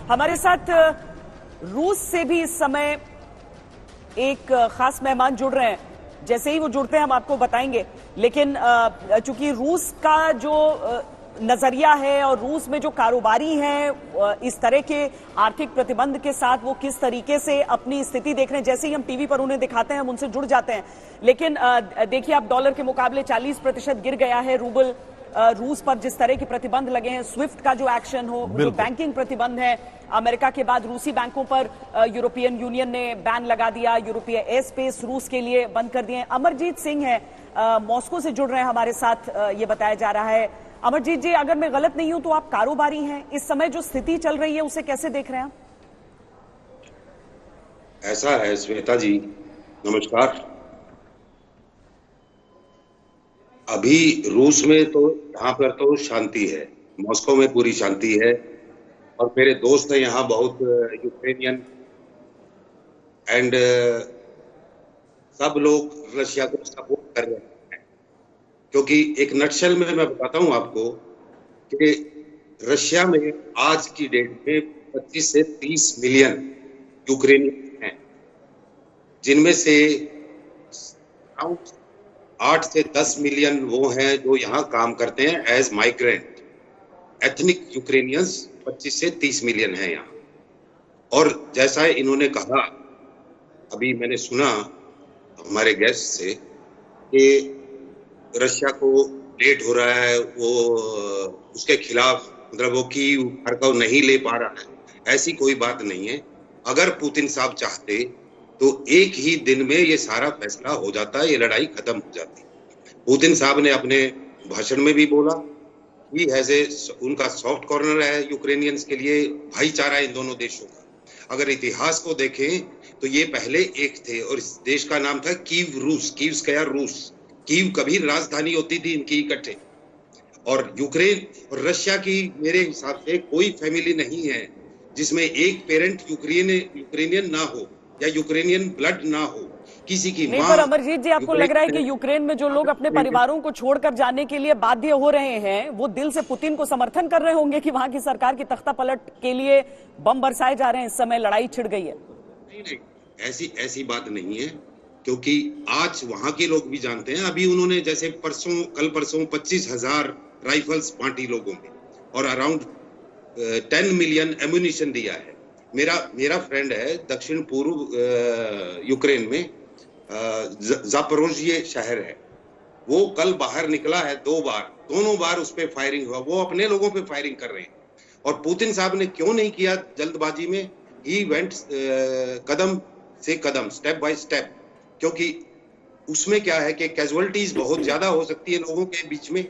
हमारे साथ रूस से भी इस समय एक खास मेहमान जुड़ रहे हैं। जैसे ही वो जुड़ते हैं हम आपको बताएंगे, लेकिन चूंकि रूस का जो नजरिया है और रूस में जो कारोबारी हैं इस तरह के आर्थिक प्रतिबंध के साथ वो किस तरीके से अपनी स्थिति देख रहे हैं, जैसे ही हम टीवी पर उन्हें दिखाते हैं हम उनसे जुड़ जाते हैं। लेकिन देखिए, अब डॉलर के मुकाबले 40% गिर गया है रूबल। रूस पर जिस तरह के प्रतिबंध लगे हैं, स्विफ्ट का जो एक्शन हो, जो बैंकिंग प्रतिबंध है, अमेरिका के बाद रूसी बैंकों पर यूरोपियन यूनियन ने बैन लगा दिया, यूरोपीय एयर स्पेस रूस के लिए बंद कर दिए। अमरजीत सिंह है, मॉस्को से जुड़ रहे हैं हमारे साथ, ये बताया जा रहा है। अमरजीत जी, अगर मैं गलत नहीं हूं तो आप कारोबारी हैं, इस समय जो स्थिति चल रही है उसे कैसे देख रहे हैं आप? ऐसा है श्वेता जी, नमस्कार। अभी रूस में तो यहाँ पर तो शांति है, मॉस्को में पूरी शांति है, और मेरे दोस्त हैं यहाँ बहुत यूक्रेनियन एंड सब लोग रशिया को सपोर्ट कर रहे हैं। क्योंकि एक नटशेल में मैं बताता हूँ आपको कि रशिया में आज की डेट में 25 से 30 मिलियन यूक्रेनियन हैं, जिनमें से 8 से 10 मिलियन वो हैं जो यहाँ काम करते हैं एज माइग्रेंट। एथनिक यूक्रेनियंस 25 से 30 मिलियन हैं यहाँ। और जैसा इन्होंने कहा, अभी मैंने सुना हमारे गेस्ट से कि रशिया को लेट हो रहा है, वो उसके खिलाफ मतलब वो कीव खार्कोव नहीं ले पा रहा है। ऐसी कोई बात नहीं है। अगर पुतिन साहब चाहते तो एक ही दिन में ये सारा फैसला हो जाता, ये लड़ाई खत्म हो जाती। पुतिन साहब ने अपने भाषण में भी बोला कि ऐसे उनका सॉफ्ट कॉर्नर है यूक्रेनियंस के लिए, भाईचारा इन दोनों देशों का। अगर इतिहास को देखें तो ये पहले एक थे और इस देश का नाम था कीव रूस, कीव्स्काया रूस। कीव कभी राजधानी होती थी इनकी इकट्ठे। और यूक्रेन और रशिया की मेरे हिसाब से कोई फैमिली नहीं है जिसमें एक पेरेंट यूक्रेनियन ना हो या यूक्रेनियन ब्लड ना हो, किसी की नहीं। पर अमरजीत जी, आपको लग रहा है कि यूक्रेन में जो लोग अपने परिवारों को छोड़कर जाने के लिए बाध्य हो रहे हैं, वो दिल से पुतिन को समर्थन कर रहे होंगे कि वहां की सरकार की तख्तापलट के लिए बम बरसाए जा रहे हैं, इस समय लड़ाई छिड़ गई है? नहीं, ऐसी बात नहीं है। क्योंकि आज वहां के लोग भी जानते हैं, अभी उन्होंने जैसे कल परसों 25,000 राइफल्स बांटी लोगों में और अराउंड 10 मिलियन एम्यूनिशन दिया है। मेरा फ्रेंड है दक्षिण पूर्व यूक्रेन में, जापोरोजिए शहर है, वो कल बाहर निकला है 2 बार, दोनों बार उस पर फायरिंग हुआ। वो अपने लोगों पे फायरिंग कर रहे हैं। और पुतिन साहब ने क्यों नहीं किया जल्दबाजी में? ही वेंट कदम से कदम, स्टेप बाय स्टेप। क्योंकि उसमें क्या है कि कैजुअलिटीज बहुत ज्यादा हो सकती है लोगों के बीच में,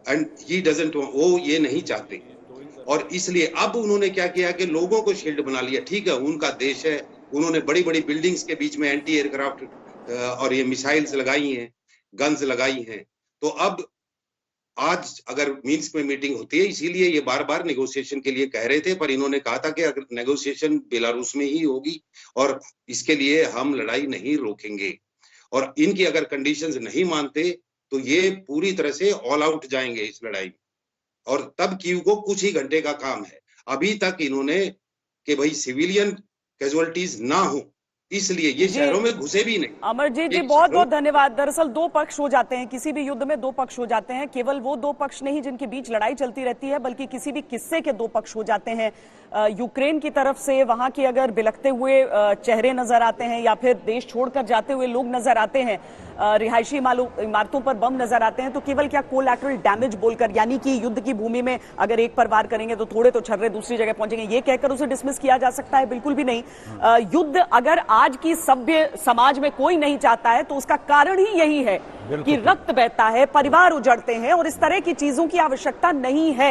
एंड ही डजंट, वो ये नहीं चाहते। और इसलिए अब उन्होंने क्या किया कि लोगों को शील्ड बना लिया। ठीक है, उनका देश है, उन्होंने बड़ी बड़ी बिल्डिंग्स के बीच में एंटी एयरक्राफ्ट और ये मिसाइल्स लगाई हैं, गन्स लगाई हैं। तो अब आज अगर मिन्स्क में मीटिंग होती है, इसीलिए ये बार बार नेगोशिएशन के लिए कह रहे थे, पर इन्होंने कहा था कि अगर नेगोशिएशन बेलारूस में ही होगी और इसके लिए हम लड़ाई नहीं रोकेंगे। और इनकी अगर कंडीशंस नहीं मानते तो ये पूरी तरह से ऑल आउट जाएंगे इस लड़ाई में। और तब कीव को कुछ ही घंटे का काम है। अभी तक इन्होंने कि भाई सिविलियन कैजुअलिटीज ना हो, इसलिए ये शहरों में घुसे भी नहीं। अमरजीत जी, बहुत बहुत धन्यवाद। दरअसल 2 पक्ष हो जाते हैं किसी भी युद्ध में, 2 पक्ष हो जाते हैं। केवल वो 2 पक्ष नहीं जिनके बीच लड़ाई चलती रहती है, बल्कि किसी भी किस्से के 2 पक्ष हो जाते हैं। यूक्रेन की तरफ से वहां के अगर बिलखते हुए चेहरे नजर आते हैं या फिर देश छोड़कर जाते हुए लोग नजर आते हैं, रिहायशी इमारतों पर बम नजर आते हैं, तो केवल क्या कोलैटरल डैमेज बोलकर, यानी कि युद्ध की भूमि में अगर एक पर वार करेंगे तो थोड़े तो छर्रे दूसरी जगह पहुंचेंगे, ये कहकर उसे डिसमिस किया जा सकता है? बिल्कुल भी नहीं। युद्ध अगर आज की सभ्य समाज में कोई नहीं चाहता है तो उसका कारण ही यही है कि रक्त बहता है, परिवार उजड़ते हैं और इस तरह की चीजों की आवश्यकता नहीं है।